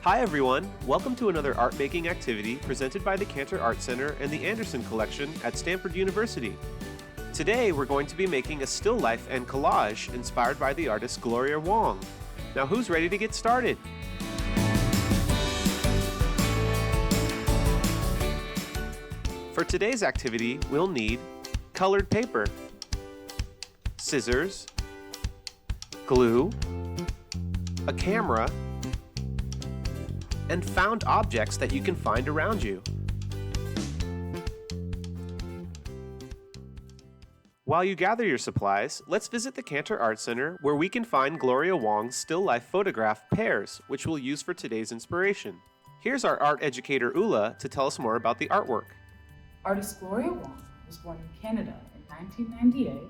Hi everyone, welcome to another art making activity presented by the Cantor Art Center and the Anderson Collection at Stanford University. Today we're going to be making a still life and collage inspired by the artist Gloria Wong. Now who's ready to get started? For today's activity, we'll need colored paper, scissors, glue, a camera, and found objects that you can find around you. While you gather your supplies, let's visit the Cantor Art Center where we can find Gloria Wong's still life photograph, Pears, which we'll use for today's inspiration. Here's our art educator Ula to tell us more about the artwork. Artist Gloria Wong was born in Canada in 1998,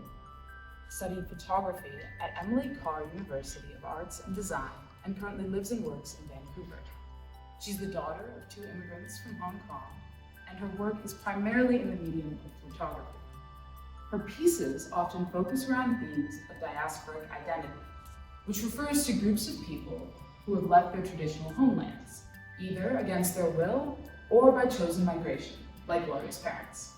studied photography at Emily Carr University of Arts and Design, and currently lives and works in Vancouver. She's the daughter of two immigrants from Hong Kong, and her work is primarily in the medium of photography. Her pieces often focus around themes of diasporic identity, which refers to groups of people who have left their traditional homelands, either against their will or by chosen migration, like Gloria's parents.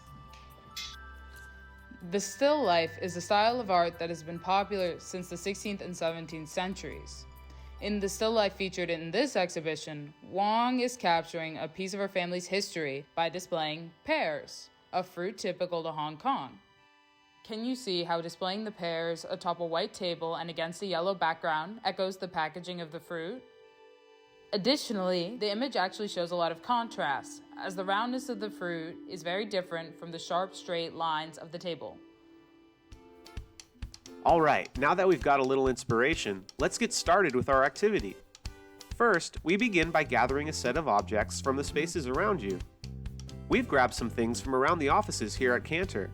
The still life is a style of art that has been popular since the 16th and 17th centuries. In the still life featured in this exhibition, Wong is capturing a piece of her family's history by displaying pears, a fruit typical to Hong Kong. Can you see how displaying the pears atop a white table and against a yellow background echoes the packaging of the fruit? Additionally, the image actually shows a lot of contrast, as the roundness of the fruit is very different from the sharp, straight lines of the table. Alright, now that we've got a little inspiration, let's get started with our activity. First, we begin by gathering a set of objects from the spaces around you. We've grabbed some things from around the offices here at Cantor.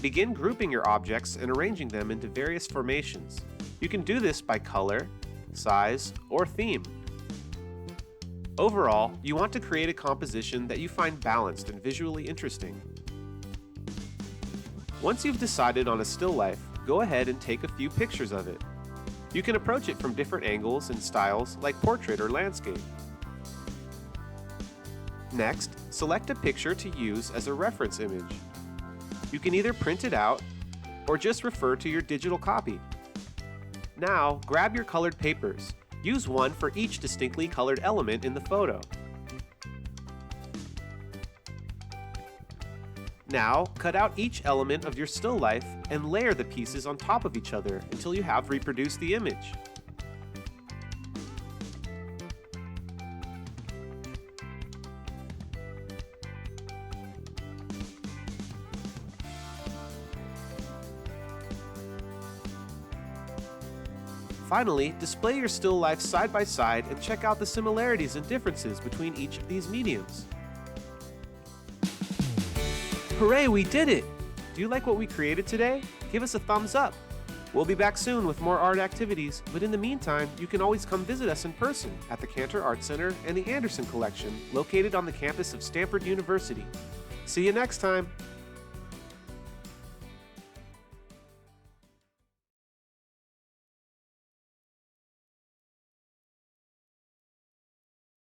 Begin grouping your objects and arranging them into various formations. You can do this by color, size, or theme. Overall, you want to create a composition that you find balanced and visually interesting. Once you've decided on a still life, go ahead and take a few pictures of it. You can approach it from different angles and styles like portrait or landscape. Next, select a picture to use as a reference image. You can either print it out or just refer to your digital copy. Now, grab your colored papers. Use one for each distinctly colored element in the photo. Now, cut out each element of your still life and layer the pieces on top of each other until you have reproduced the image. Finally, display your still life side by side and check out the similarities and differences between each of these mediums. Hooray, we did it! Do you like what we created today? Give us a thumbs up! We'll be back soon with more art activities, but in the meantime, you can always come visit us in person at the Cantor Art Center and the Anderson Collection, located on the campus of Stanford University. See you next time!